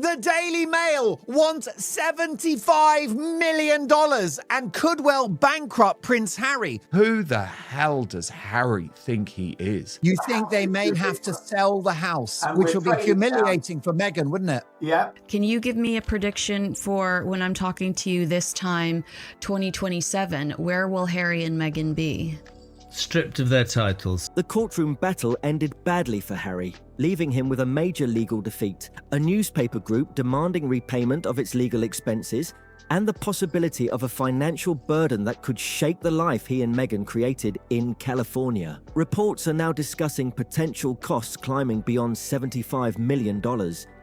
The Daily Mail wants $75 million and could well bankrupt Prince Harry. Who the hell does Harry think he is? You think they may have to sell the house, which will be humiliating for Meghan, wouldn't it? Yeah. Can you give me a prediction for when I'm talking to you this time, 2027? Where will Harry and Meghan be? Stripped of their titles. The courtroom battle ended badly for Harry, leaving him with a major legal defeat, a newspaper group demanding repayment of its legal expenses, and the possibility of a financial burden that could shake the life he and Meghan created in California. Reports are now discussing potential costs climbing beyond $75 million.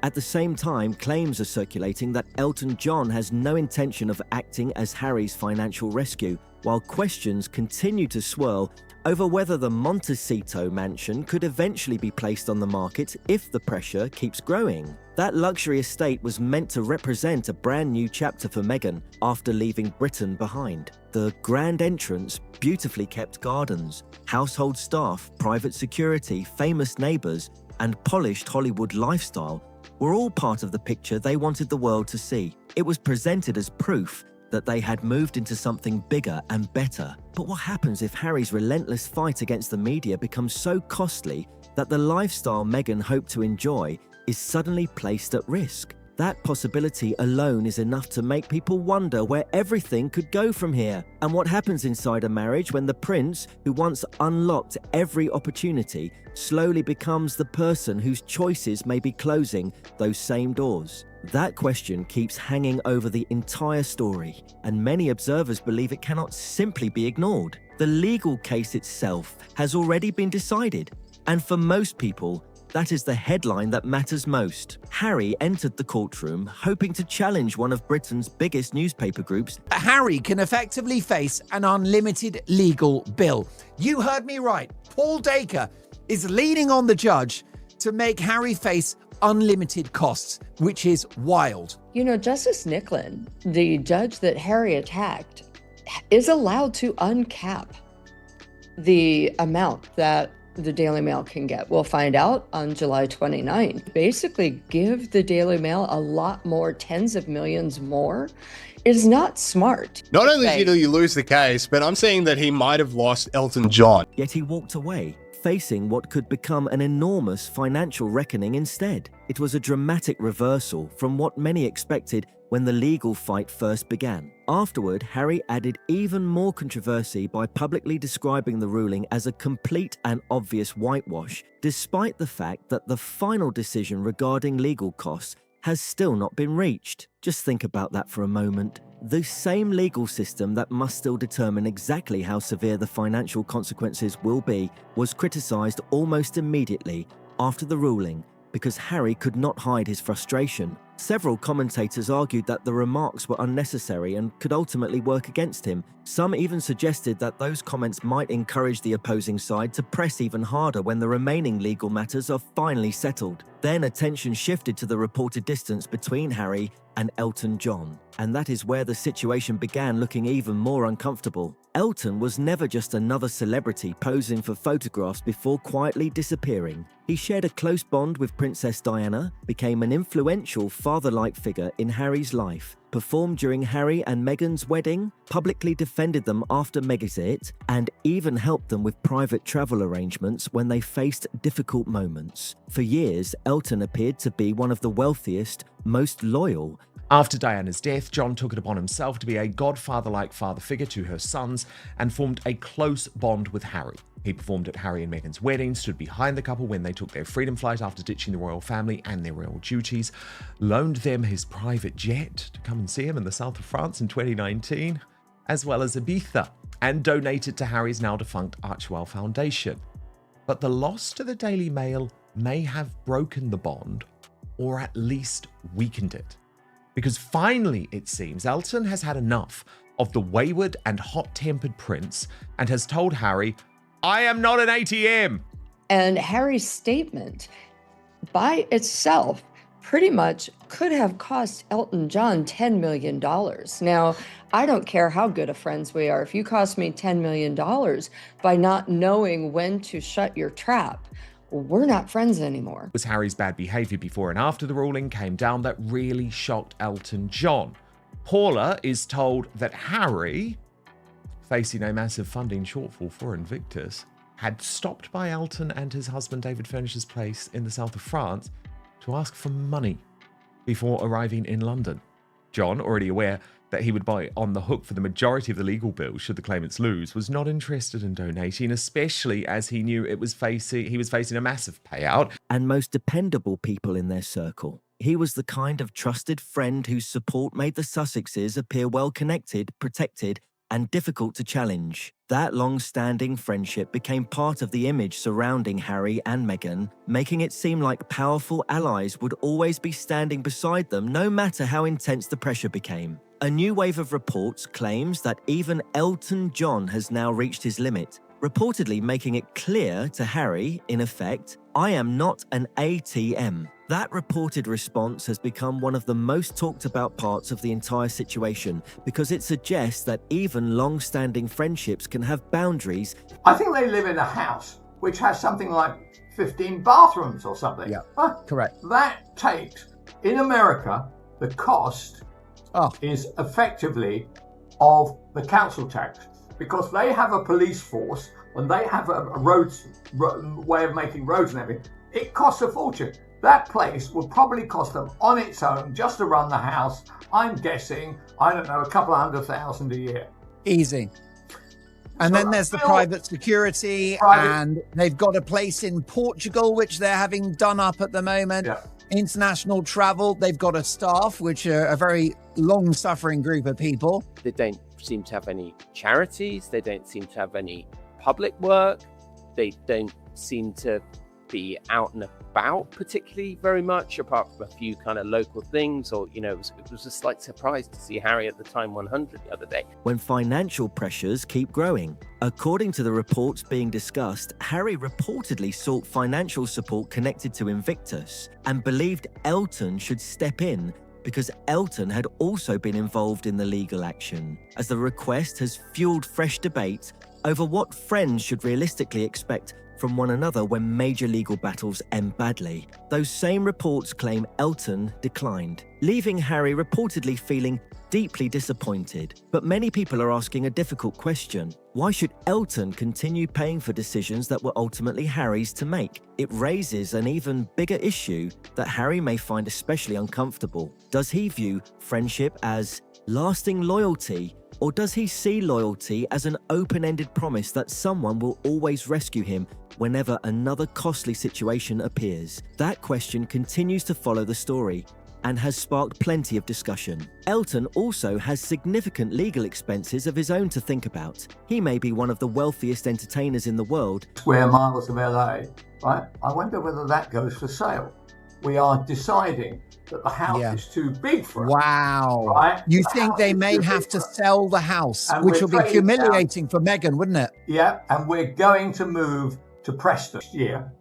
At the same time, claims are circulating that Elton John has no intention of acting as Harry's financial rescue, while questions continue to swirl over whether the Montecito mansion could eventually be placed on the market if the pressure keeps growing. That luxury estate was meant to represent a brand new chapter for Meghan after leaving Britain behind. The grand entrance, beautifully kept gardens, household staff, private security, famous neighbours, and polished Hollywood lifestyle were all part of the picture they wanted the world to see. It was presented as proof that they had moved into something bigger and better. But what happens if Harry's relentless fight against the media becomes so costly that the lifestyle Meghan hoped to enjoy is suddenly placed at risk? That possibility alone is enough to make people wonder where everything could go from here. And what happens inside a marriage when the prince, who once unlocked every opportunity, slowly becomes the person whose choices may be closing those same doors? That question keeps hanging over the entire story, and many observers believe it cannot simply be ignored. The legal case itself has already been decided, and for most people, that is the headline that matters most. Harry entered the courtroom hoping to challenge one of Britain's biggest newspaper groups. Harry can effectively face an unlimited legal bill. You heard me right. Paul Dacre is leaning on the judge to make Harry face unlimited costs, which is wild. You know, Justice Nicklin, the judge that Harry attacked, is allowed to uncap the amount that the Daily Mail can get. We'll find out on July 29th. Basically give the Daily Mail a lot more, tens of millions more, is not smart. Not only did you lose the case, but I'm saying that he might have lost Elton John. Yet he walked away, facing what could become an enormous financial reckoning instead. It was a dramatic reversal from what many expected when the legal fight first began. Afterward, Harry added even more controversy by publicly describing the ruling as a complete and obvious whitewash, despite the fact that the final decision regarding legal costs has still not been reached. Just think about that for a moment. The same legal system that must still determine exactly how severe the financial consequences will be was criticised almost immediately after the ruling because Harry could not hide his frustration. Several commentators argued that the remarks were unnecessary and could ultimately work against him. Some even suggested that those comments might encourage the opposing side to press even harder when the remaining legal matters are finally settled. Then attention shifted to the reported distance between Harry and Elton John, and that is where the situation began looking even more uncomfortable. Elton was never just another celebrity posing for photographs before quietly disappearing. He shared a close bond with Princess Diana, became an influential father-like figure in Harry's life, performed during Harry and Meghan's wedding, publicly defended them after Megxit, and even helped them with private travel arrangements when they faced difficult moments. For years, Elton appeared to be one of the wealthiest, most loyal. After Diana's death, John took it upon himself to be a godfather-like father figure to her sons and formed a close bond with Harry. He performed at Harry and Meghan's wedding, stood behind the couple when they took their freedom flight after ditching the royal family and their royal duties, loaned them his private jet to come and see him in the south of France in 2019, as well as Ibiza, and donated to Harry's now defunct Archewell Foundation. But the loss to the Daily Mail may have broken the bond, or at least weakened it. Because finally, it seems, Elton has had enough of the wayward and hot-tempered prince and has told Harry, "I am not an ATM." And Harry's statement by itself pretty much could have cost Elton John $10 million. Now, I don't care how good of friends we are. If you cost me $10 million by not knowing when to shut your trap, we're not friends anymore. It was Harry's bad behaviour before and after the ruling came down that really shocked Elton John. Paula is told that Harry, facing a massive funding shortfall for Invictus, had stopped by Elton and his husband David Furnish's place in the south of France to ask for money before arriving in London. John, already aware that he would be on the hook for the majority of the legal bills should the claimants lose, was not interested in donating, especially as he knew he was facing a massive payout. And most dependable people in their circle. He was the kind of trusted friend whose support made the Sussexes appear well-connected, protected, and difficult to challenge. That long-standing friendship became part of the image surrounding Harry and Meghan, making it seem like powerful allies would always be standing beside them no matter how intense the pressure became. A new wave of reports claims that even Elton John has now reached his limit, reportedly making it clear to Harry, in effect, "I am not an ATM." That reported response has become one of the most talked about parts of the entire situation because it suggests that even long-standing friendships can have boundaries. I think they live in a house which has something like 15 bathrooms or something. Yeah, Huh? correct. That takes, in America, the cost is effectively of the council tax because they have a police force and they have a way of making roads and everything. It costs a fortune. That place would probably cost them on its own just to run the house. I'm guessing, I don't know, a couple of $100,000 a year. Easy. And So then there's the Phil- private security, and they've got a place in Portugal, which they're having done up at the moment. Yeah. International travel, they've got a staff, which are a very long-suffering group of people. They don't seem to have any charities. They don't seem to have any public work. They don't seem to be out and about particularly very much, apart from a few kind of local things. Or, you know, it was a slight surprise to see Harry at the Time 100 the other day. When financial pressures keep growing. According to the reports being discussed, Harry reportedly sought financial support connected to Invictus and believed Elton should step in because Elton had also been involved in the legal action, as the request has fueled fresh debate over what friends should realistically expect from one another when major legal battles end badly. Those same reports claim Elton declined, leaving Harry reportedly feeling deeply disappointed. But many people are asking a difficult question. Why should Elton continue paying for decisions that were ultimately Harry's to make? It raises an even bigger issue that Harry may find especially uncomfortable. Does he view friendship as lasting loyalty, or does he see loyalty as an open-ended promise that someone will always rescue him whenever another costly situation appears? That question continues to follow the story and has sparked plenty of discussion. Elton also has significant legal expenses of his own to think about. He may be one of the wealthiest entertainers in the world. Square miles of LA, right? I wonder whether that goes for sale. We are deciding that the house is too big for us. Wow. Right? You The think house they is may too have big to for us. sell the house, And which we're will be trading down. humiliating for Meghan, wouldn't it? Yeah, and we're going to move to Preston this year.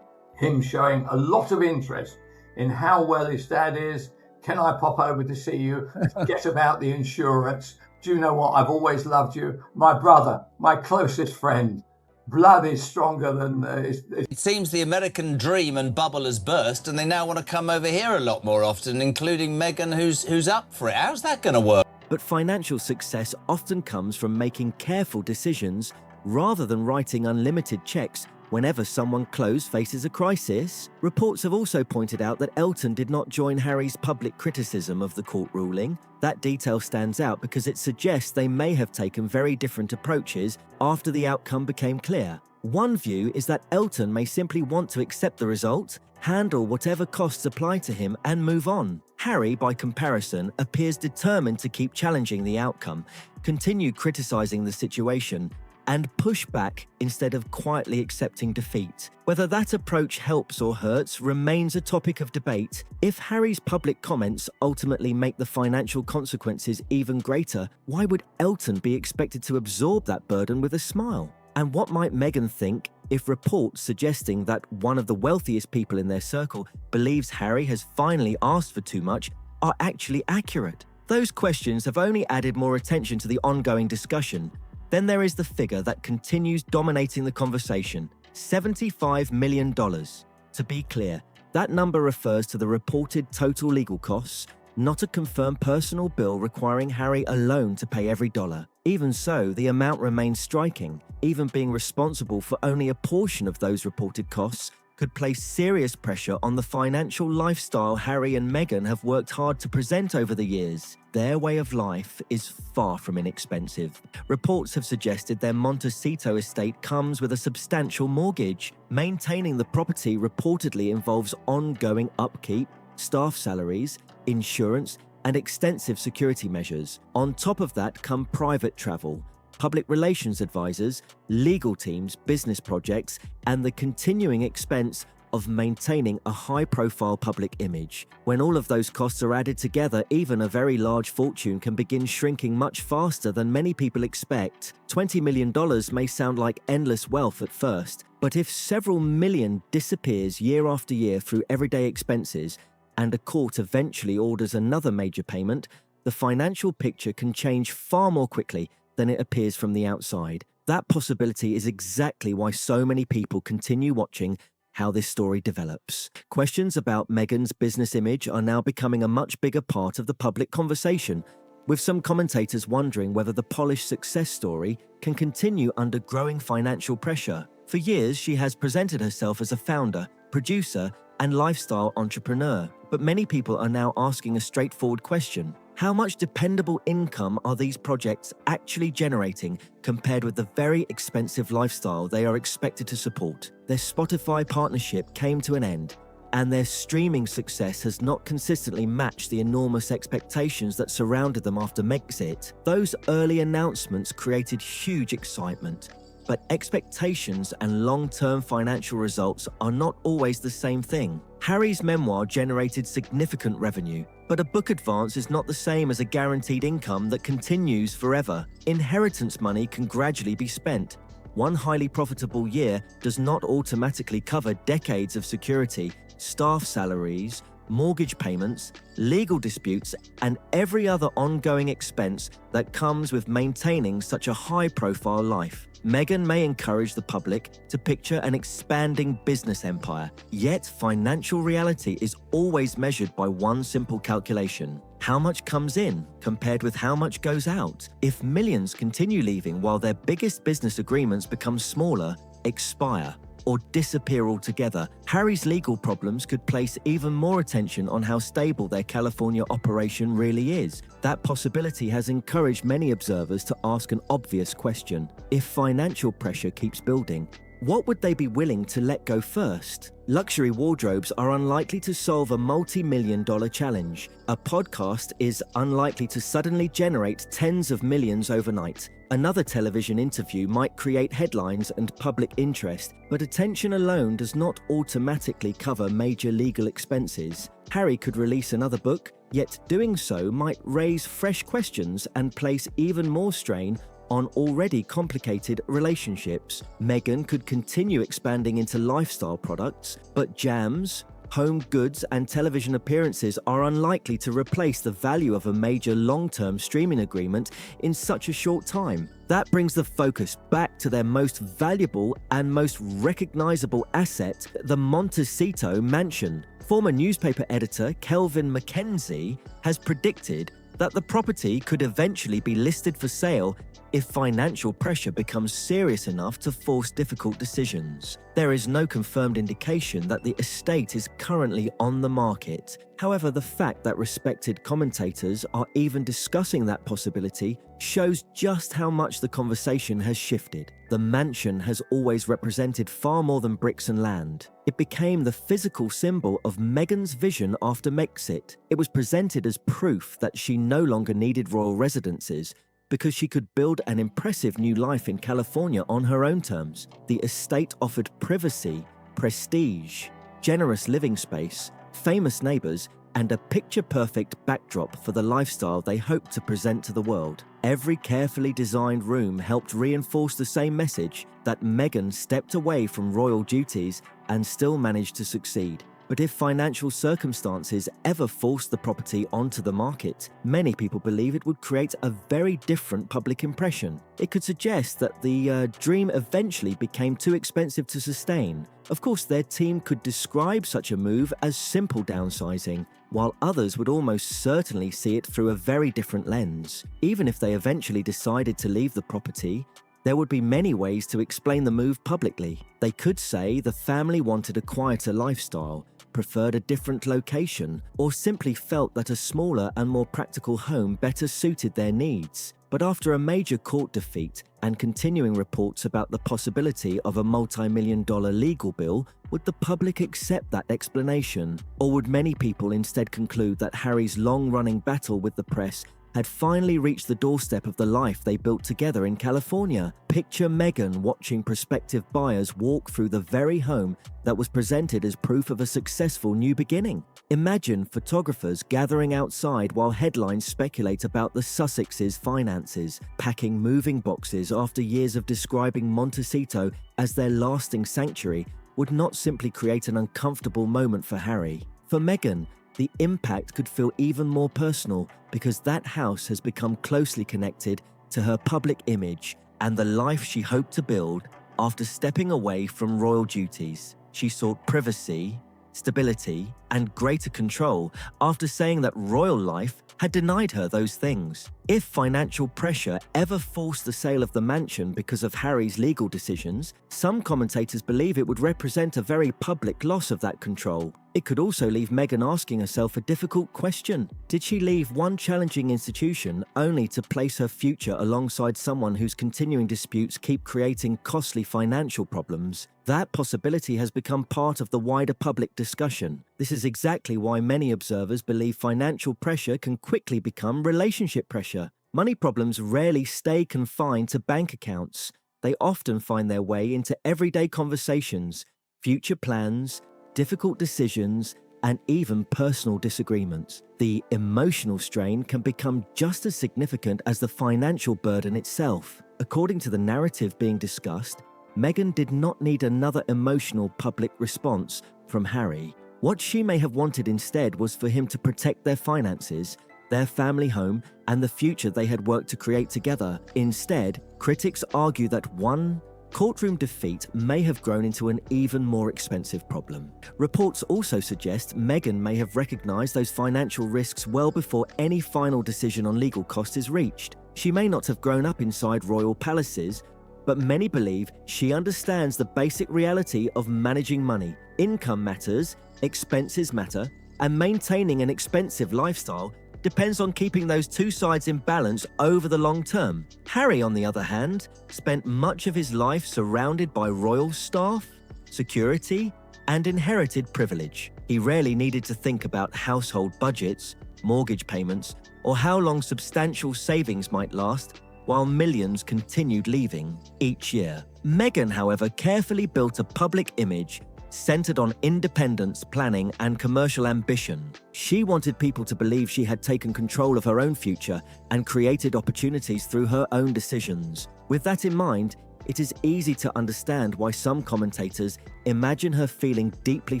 Him showing a lot of interest in how well his dad is. Can I pop over to see you? Get about the insurance. Do you know what? I've always loved you. My brother, my closest friend. Blood is stronger than... It seems the American dream and bubble has burst, and they now want to come over here a lot more often, including Meghan, who's up for it. How's that going to work? But financial success often comes from making careful decisions rather than writing unlimited checks whenever someone close faces a crisis. Reports have also pointed out that Elton did not join Harry's public criticism of the court ruling. That detail stands out because it suggests they may have taken very different approaches after the outcome became clear. One view is that Elton may simply want to accept the result, handle whatever costs apply to him, and move on. Harry, by comparison, appears determined to keep challenging the outcome, continue criticizing the situation, and push back instead of quietly accepting defeat. Whether that approach helps or hurts remains a topic of debate. If Harry's public comments ultimately make the financial consequences even greater, why would Elton be expected to absorb that burden with a smile? And what might Meghan think if reports suggesting that one of the wealthiest people in their circle believes Harry has finally asked for too much are actually accurate? Those questions have only added more attention to the ongoing discussion. Then there is the figure that continues dominating the conversation, $75 million. To be clear, that number refers to the reported total legal costs, not a confirmed personal bill requiring Harry alone to pay every dollar. Even so, the amount remains striking. Even being responsible for only a portion of those reported costs could place serious pressure on the financial lifestyle Harry and Meghan have worked hard to present over the years. Their way of life is far from inexpensive. Reports have suggested their Montecito estate comes with a substantial mortgage. Maintaining the property reportedly involves ongoing upkeep, staff salaries, insurance, and extensive security measures. On top of that come private travel, public relations advisors, legal teams, business projects, and the continuing expense of maintaining a high-profile public image. When all of those costs are added together, even a very large fortune can begin shrinking much faster than many people expect. $20 million may sound like endless wealth at first, but if several million disappears year after year through everyday expenses, and a court eventually orders another major payment, the financial picture can change far more quickly than it appears from the outside. That possibility is exactly why so many people continue watching how this story develops. Questions about Meghan's business image are now becoming a much bigger part of the public conversation, with some commentators wondering whether the polished success story can continue under growing financial pressure. For years, she has presented herself as a founder, producer, and lifestyle entrepreneur, but many people are now asking a straightforward question. How much dependable income are these projects actually generating compared with the very expensive lifestyle they are expected to support? Their Spotify partnership came to an end, and their streaming success has not consistently matched the enormous expectations that surrounded them after Megxit. Those early announcements created huge excitement, but expectations and long-term financial results are not always the same thing. Harry's memoir generated significant revenue, but a book advance is not the same as a guaranteed income that continues forever. Inheritance money can gradually be spent. One highly profitable year does not automatically cover decades of security, staff salaries, mortgage payments, legal disputes, and every other ongoing expense that comes with maintaining such a high-profile life. Meghan may encourage the public to picture an expanding business empire, yet financial reality is always measured by one simple calculation. How much comes in compared with how much goes out? If millions continue leaving while their biggest business agreements become smaller, expire, or disappear altogether, Harry's legal problems could place even more attention on how stable their California operation really is. That possibility has encouraged many observers to ask an obvious question. If financial pressure keeps building, what would they be willing to let go first? Luxury wardrobes are unlikely to solve a multi-million-dollar challenge. A podcast is unlikely to suddenly generate tens of millions overnight. Another television interview might create headlines and public interest, but attention alone does not automatically cover major legal expenses. Harry could release another book, yet doing so might raise fresh questions and place even more strain on already complicated relationships. Meghan could continue expanding into lifestyle products, but jams, home goods, and television appearances are unlikely to replace the value of a major long-term streaming agreement in such a short time. That brings the focus back to their most valuable and most recognizable asset, the Montecito mansion. Former newspaper editor Kelvin McKenzie has predicted that the property could eventually be listed for sale if financial pressure becomes serious enough to force difficult decisions. There is no confirmed indication that the estate is currently on the market. However, the fact that respected commentators are even discussing that possibility shows just how much the conversation has shifted. The mansion has always represented far more than bricks and land. It became the physical symbol of Meghan's vision after Megxit. It was presented as proof that she no longer needed royal residences, because she could build an impressive new life in California on her own terms. The estate offered privacy, prestige, generous living space, famous neighbors, and a picture-perfect backdrop for the lifestyle they hoped to present to the world. Every carefully designed room helped reinforce the same message, that Meghan stepped away from royal duties and still managed to succeed. But if financial circumstances ever forced the property onto the market, many people believe it would create a very different public impression. It could suggest that the dream eventually became too expensive to sustain. Of course, their team could describe such a move as simple downsizing, while others would almost certainly see it through a very different lens. Even if they eventually decided to leave the property, there would be many ways to explain the move publicly. They could say the family wanted a quieter lifestyle, preferred a different location, or simply felt that a smaller and more practical home better suited their needs. But after a major court defeat and continuing reports about the possibility of a multi-million-dollar legal bill, would the public accept that explanation? Or would many people instead conclude that Harry's long-running battle with the press had finally reached the doorstep of the life they built together in California? Picture Meghan watching prospective buyers walk through the very home that was presented as proof of a successful new beginning. Imagine photographers gathering outside while headlines speculate about the Sussexes' finances, packing moving boxes after years of describing Montecito as their lasting sanctuary would not simply create an uncomfortable moment for Harry. For Meghan, the impact could feel even more personal because that house has become closely connected to her public image and the life she hoped to build after stepping away from royal duties. She sought privacy, stability, and greater control after saying that royal life had denied her those things. If financial pressure ever forced the sale of the mansion because of Harry's legal decisions, some commentators believe it would represent a very public loss of that control. It could also leave Meghan asking herself a difficult question. Did she leave one challenging institution only to place her future alongside someone whose continuing disputes keep creating costly financial problems? That possibility has become part of the wider public discussion. This is exactly why many observers believe financial pressure can quickly become relationship pressure. Money problems rarely stay confined to bank accounts. They often find their way into everyday conversations, future plans, difficult decisions, and even personal disagreements. The emotional strain can become just as significant as the financial burden itself. According to the narrative being discussed, Meghan did not need another emotional public response from Harry. What she may have wanted instead was for him to protect their finances, their family home, and the future they had worked to create together. Instead, critics argue that one courtroom defeat may have grown into an even more expensive problem. Reports also suggest Meghan may have recognized those financial risks well before any final decision on legal costs is reached. She may not have grown up inside royal palaces, but many believe she understands the basic reality of managing money. Income matters, expenses matter, and maintaining an expensive lifestyle depends on keeping those two sides in balance over the long term. Harry, on the other hand, spent much of his life surrounded by royal staff, security, and inherited privilege. He rarely needed to think about household budgets, mortgage payments, or how long substantial savings might last, while millions continued leaving each year. Meghan, however, carefully built a public image centered on independence, planning, and commercial ambition. She wanted people to believe she had taken control of her own future and created opportunities through her own decisions. With that in mind, it is easy to understand why some commentators imagine her feeling deeply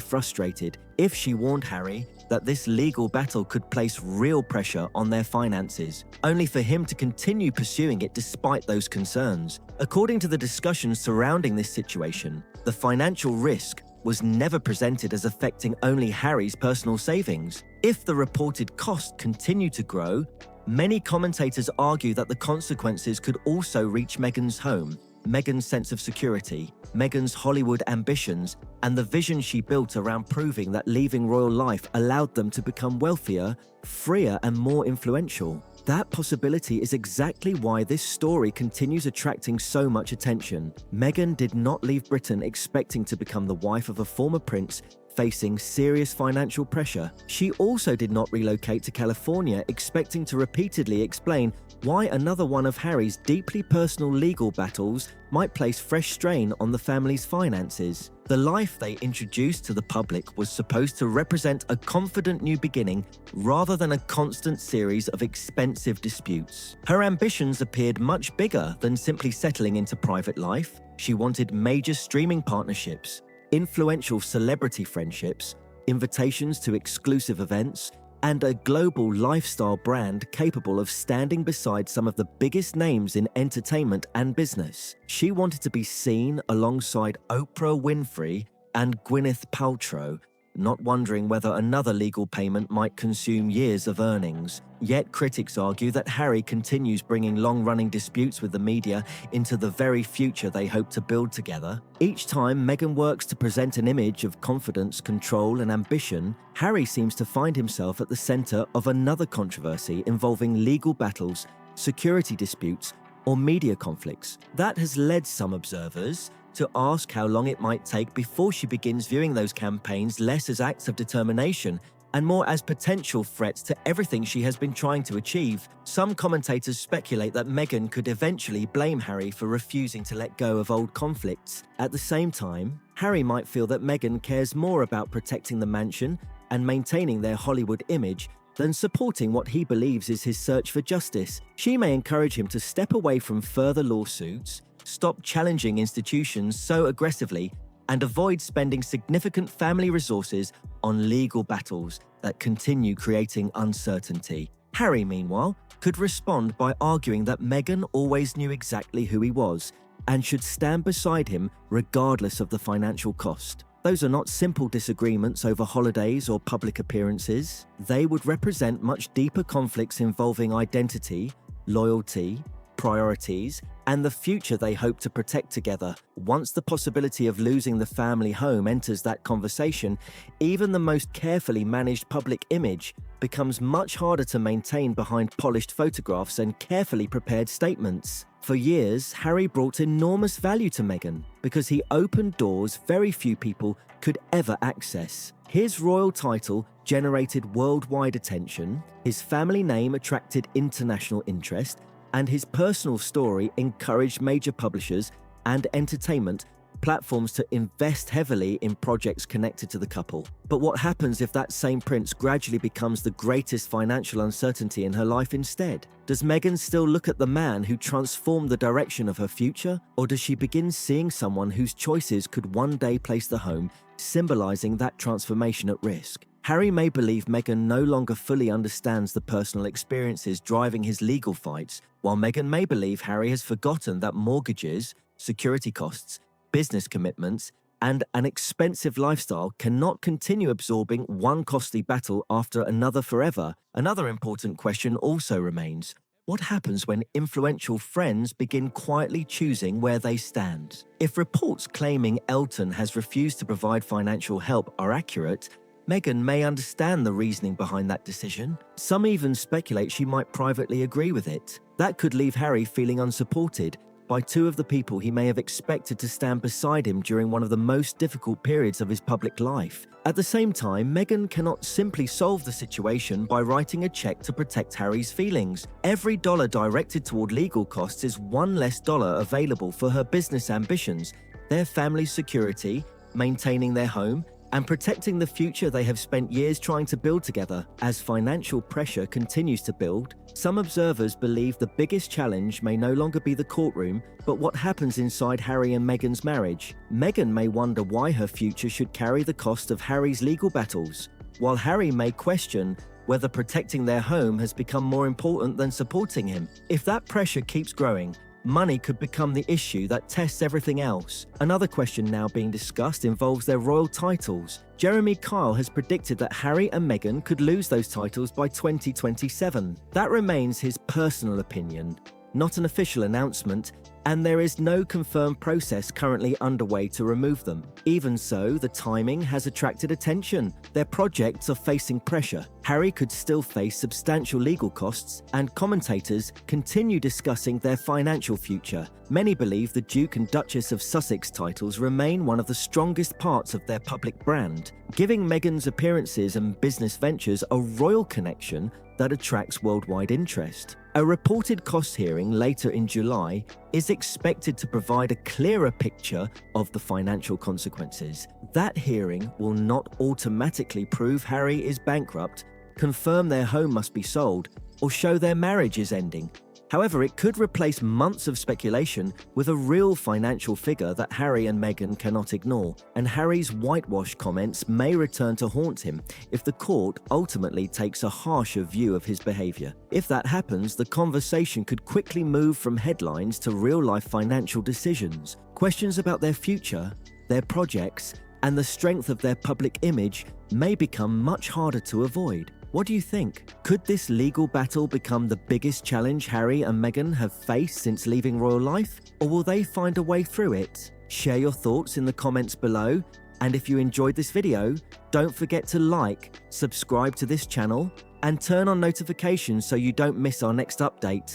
frustrated if she warned Harry that this legal battle could place real pressure on their finances, only for him to continue pursuing it despite those concerns. According to the discussions surrounding this situation, the financial risk was never presented as affecting only Harry's personal savings. If the reported cost continued to grow, many commentators argue that the consequences could also reach Meghan's home, Meghan's sense of security, Meghan's Hollywood ambitions, and the vision she built around proving that leaving royal life allowed them to become wealthier, freer, and more influential. That possibility is exactly why this story continues attracting so much attention. Meghan did not leave Britain expecting to become the wife of a former prince facing serious financial pressure. She also did not relocate to California expecting to repeatedly explain why another one of Harry's deeply personal legal battles might place fresh strain on the family's finances. The life they introduced to the public was supposed to represent a confident new beginning rather than a constant series of expensive disputes. Her ambitions appeared much bigger than simply settling into private life. She wanted major streaming partnerships, influential celebrity friendships, invitations to exclusive events, and a global lifestyle brand capable of standing beside some of the biggest names in entertainment and business. She wanted to be seen alongside Oprah Winfrey and Gwyneth Paltrow, not wondering whether another legal payment might consume years of earnings. Yet critics argue that Harry continues bringing long-running disputes with the media into the very future they hope to build together. Each time Meghan works to present an image of confidence, control, and ambition, Harry seems to find himself at the center of another controversy involving legal battles, security disputes, or media conflicts. That has led some observers to ask how long it might take before she begins viewing those campaigns less as acts of determination and more as potential threats to everything she has been trying to achieve. Some commentators speculate that Meghan could eventually blame Harry for refusing to let go of old conflicts. At the same time, Harry might feel that Meghan cares more about protecting the mansion and maintaining their Hollywood image than supporting what he believes is his search for justice. She may encourage him to step away from further lawsuits, stop challenging institutions so aggressively, and avoid spending significant family resources on legal battles that continue creating uncertainty. Harry, meanwhile, could respond by arguing that Meghan always knew exactly who he was and should stand beside him regardless of the financial cost. Those are not simple disagreements over holidays or public appearances. They would represent much deeper conflicts involving identity, loyalty, priorities, and the future they hope to protect together. Once the possibility of losing the family home enters that conversation, even the most carefully managed public image becomes much harder to maintain behind polished photographs and carefully prepared statements. For years, Harry brought enormous value to Meghan because he opened doors very few people could ever access. His royal title generated worldwide attention, his family name attracted international interest, and his personal story encouraged major publishers and entertainment platforms to invest heavily in projects connected to the couple. But what happens if that same prince gradually becomes the greatest financial uncertainty in her life instead? Does Meghan still look at the man who transformed the direction of her future? Or does she begin seeing someone whose choices could one day place the home, symbolizing that transformation at risk? Harry may believe Meghan no longer fully understands the personal experiences driving his legal fights, while Meghan may believe Harry has forgotten that mortgages, security costs, business commitments, and an expensive lifestyle cannot continue absorbing one costly battle after another forever. Another important question also remains: what happens when influential friends begin quietly choosing where they stand? If reports claiming Elton has refused to provide financial help are accurate, Meghan may understand the reasoning behind that decision. Some even speculate she might privately agree with it. That could leave Harry feeling unsupported by two of the people he may have expected to stand beside him during one of the most difficult periods of his public life. At the same time, Meghan cannot simply solve the situation by writing a check to protect Harry's feelings. Every dollar directed toward legal costs is one less dollar available for her business ambitions, their family's security, maintaining their home, and protecting the future they have spent years trying to build together. As financial pressure continues to build, some observers believe the biggest challenge may no longer be the courtroom, but what happens inside Harry and Meghan's marriage. Meghan may wonder why her future should carry the cost of Harry's legal battles, while Harry may question whether protecting their home has become more important than supporting him. If that pressure keeps growing, money could become the issue that tests everything else. Another question now being discussed involves their royal titles. Jeremy Kyle has predicted that Harry and Meghan could lose those titles by 2027. That remains his personal opinion, not an official announcement, and there is no confirmed process currently underway to remove them. Even so, the timing has attracted attention. Their projects are facing pressure. Harry could still face substantial legal costs, and commentators continue discussing their financial future. Many believe the Duke and Duchess of Sussex titles remain one of the strongest parts of their public brand, giving Meghan's appearances and business ventures a royal connection that attracts worldwide interest. A reported cost hearing later in July is expected to provide a clearer picture of the financial consequences. That hearing will not automatically prove Harry is bankrupt, confirm their home must be sold, or show their marriage is ending. However, it could replace months of speculation with a real financial figure that Harry and Meghan cannot ignore, and Harry's whitewash comments may return to haunt him if the court ultimately takes a harsher view of his behaviour. If that happens, the conversation could quickly move from headlines to real-life financial decisions. Questions about their future, their projects, and the strength of their public image may become much harder to avoid. What do you think? Could this legal battle become the biggest challenge Harry and Meghan have faced since leaving royal life? Or will they find a way through it? Share your thoughts in the comments below. And if you enjoyed this video, don't forget to like, subscribe to this channel, and turn on notifications so you don't miss our next update.